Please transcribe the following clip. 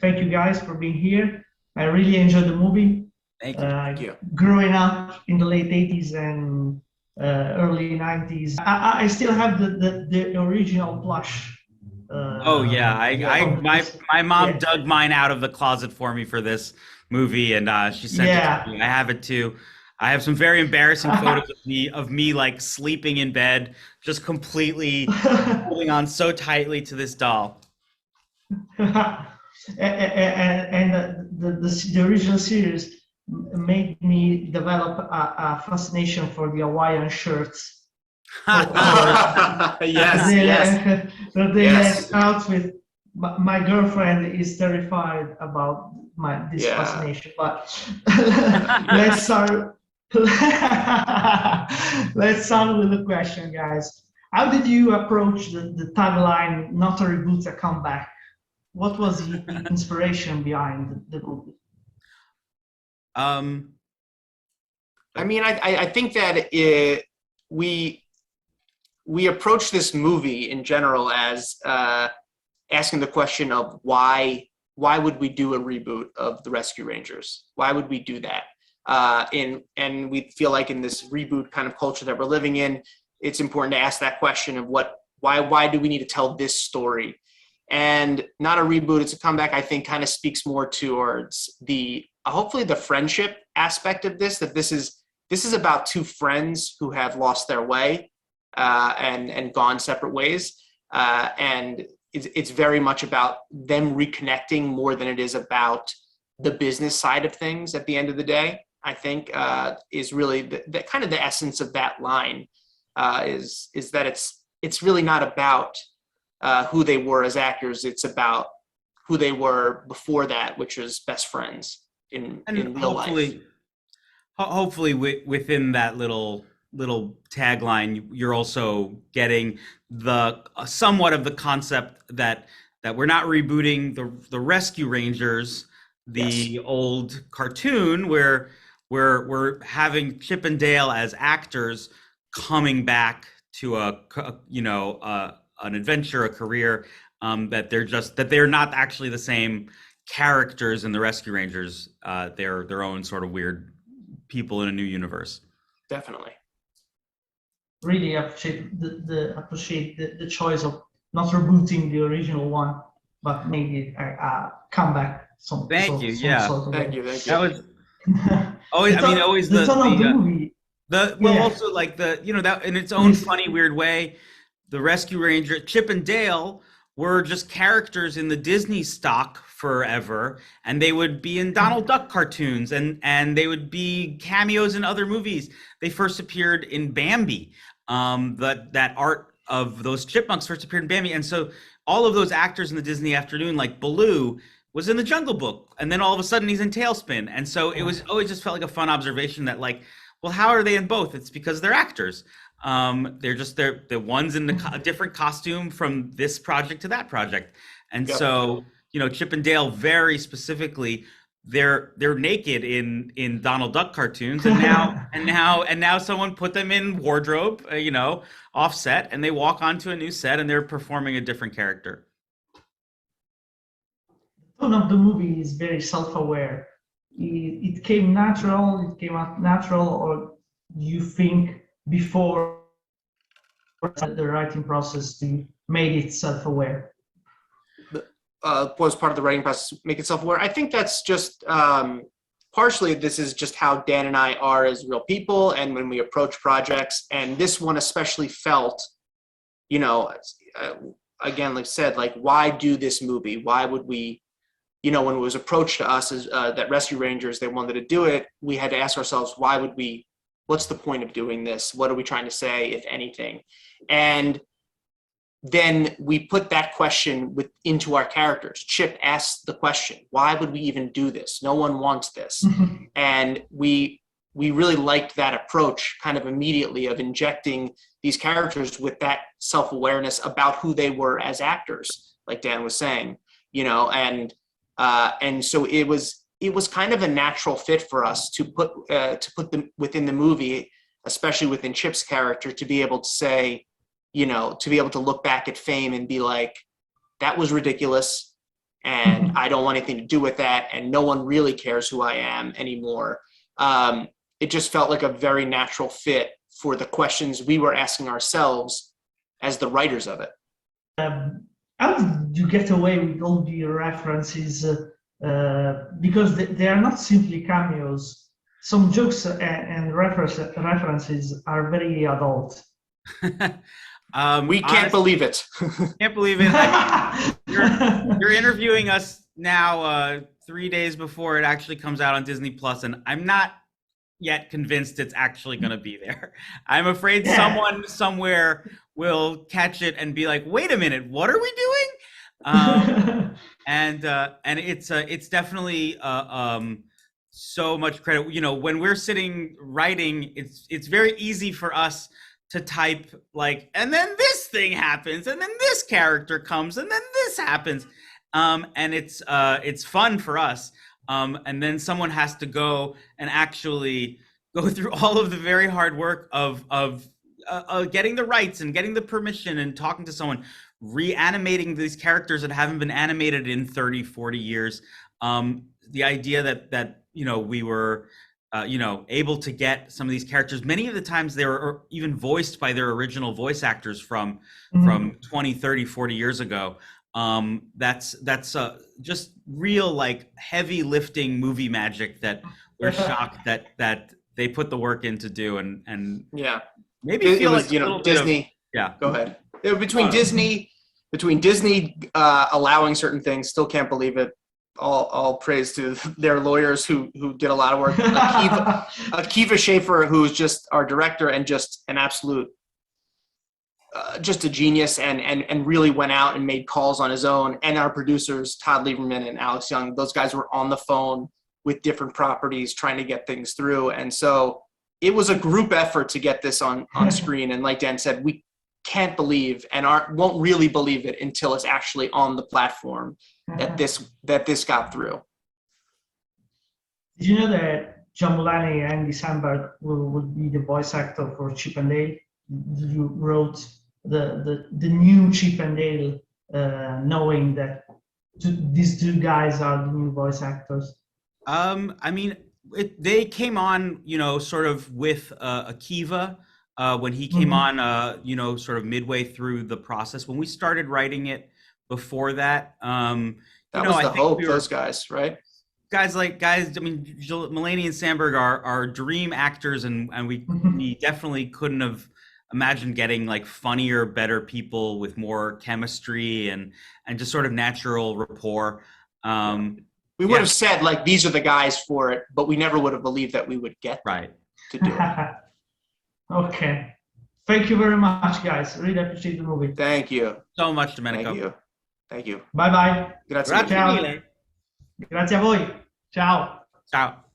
thank you guys for being here. I really enjoyed the movie. Thank you. Thank you. Growing up in the late 80s and early 90s, I still have the original plush. Oh yeah, my mom dug mine out of the closet for me for this movie, and she sent it to me. I have it too. I have some very embarrassing photos of me like sleeping in bed, just completely holding on so tightly to this doll. And the original series made me develop a fascination for the Hawaiian shirts. Yes. The outfit. My girlfriend is terrified about this fascination. But let's start. Let's start with the question, guys. How did you approach the tagline, not a reboot, a comeback? What was the inspiration behind the movie? I mean, I think that we approach this movie in general as asking the question of why would we do a reboot of the Rescue Rangers? Why would we do that? And we feel like in this reboot kind of culture that we're living in, it's important to ask that question of why do we need to tell this story? And not a reboot, it's a comeback, I think kind of speaks more towards hopefully the friendship aspect of this, that this is about two friends who have lost their way and gone separate ways. And it's very much about them reconnecting more than it is about the business side of things at the end of the day. I think is really the kind of the essence of that line is that it's really not about who they were as actors. It's about who they were before that, which was best friends in real life. Hopefully within that little tagline, you're also getting the somewhat of the concept that we're not rebooting the Rescue Rangers, the old cartoon where we're having Chip and Dale as actors coming back to an adventure, a career, that they're not actually the same characters in the Rescue Rangers. They're their own sort of weird people in a new universe. Definitely. Really appreciate the choice of not rebooting the original one, but maybe a comeback. Thank you. Thank you. That was always. Always the tone of the movie. Also like that in its own funny, weird way, the Rescue Ranger Chip and Dale were just characters in the Disney stock forever, and they would be in Donald Duck cartoons and they would be cameos in other movies. They first appeared in Bambi. That art of those chipmunks first appeared in Bambi, and so all of those actors in the Disney afternoon, like Baloo, was in the Jungle Book, and then all of a sudden he's in Tailspin, and so it was always just felt like a fun observation that like, well, how are they in both? It's because they're actors. They're the ones in the different costume from this project to that project, and so Chip and Dale very specifically, they're naked in Donald Duck cartoons, and now someone put them in wardrobe, offset, and they walk onto a new set and they're performing a different character. The tone of the movie is very self-aware. It came out natural, or you think before the writing process made it self-aware? Was part of the writing process make it self-aware? I think that's just partially this is just how Dan and I are as real people, and when we approach projects, and this one especially felt, again, like I said, like, why do this movie? Why would we, when it was approached to us as that Rescue Rangers, they wanted to do it, we had to ask ourselves, why would we? What's the point of doing this? What are we trying to say, if anything? And then we put that question into our characters. Chip asks the question, why would we even do this? No one wants this. And we really liked that approach kind of immediately, of injecting these characters with that self-awareness about who they were as actors, like Dan was saying, and so it was kind of a natural fit for us to put them within the movie, especially within Chip's character, to be able to say, to be able to look back at Fame and be like, that was ridiculous, and I don't want anything to do with that, and no one really cares who I am anymore. It just felt like a very natural fit for the questions we were asking ourselves as the writers of it. How did you get away with all the references? Because they are not simply cameos. Some jokes and references are very adult. We can't believe it. Can't believe it. I mean, you're interviewing us now 3 days before it actually comes out on Disney Plus, and I'm not yet convinced it's actually going to be there. I'm afraid someone somewhere will catch it and be like, "Wait a minute, what are we doing?" And it's definitely so much credit. You know, when we're sitting writing, it's very easy for us to type like, and then this thing happens, and then this character comes, and then this happens, and it's fun for us. And then someone has to go and actually go through all of the very hard work of getting the rights and getting the permission and talking to someone, reanimating these characters that haven't been animated in 30, 40 years. The idea that you know, we were you know, able to get some of these characters, many of the times they were even voiced by their original voice actors from 20, 30, 40 years ago. That's just real, like, heavy lifting movie magic that we're shocked that they put the work in to do, and yeah, maybe feel it was, like you know, Disney. Go ahead. Between Disney allowing certain things, still can't believe it. All praise to their lawyers who did a lot of work. Akiva Schaffer, who's just our director and just an absolute just a genius, and really went out and made calls on his own. And our producers, Todd Lieberman and Alex Young, those guys were on the phone with different properties trying to get things through. And so it was a group effort to get this on screen. And like Dan said, we can't believe and won't really believe it until it's actually on the platform that this got through. Did you know that John Mulaney and Andy Samberg will be the voice actor for Chip and Dale? You wrote the new Chip and Dale, knowing that these two guys are the new voice actors. I mean, they came on, you know, sort of with Akiva when he came on, you know, sort of midway through the process. When we started writing it before that, that was the hope, those guys, right? Guys, I mean, Mulaney and Sandberg are dream actors, and we definitely couldn't have imagined getting like funnier, better people with more chemistry and just sort of natural rapport. We would have said, like, these are the guys for it, but we never would have believed that we would get to do it. Okay. Thank you very much, guys. Really appreciate the movie. Thank you So much, Domenico. Thank you. Bye bye. Grazie. Ciao. Grazie a voi. Ciao. Ciao.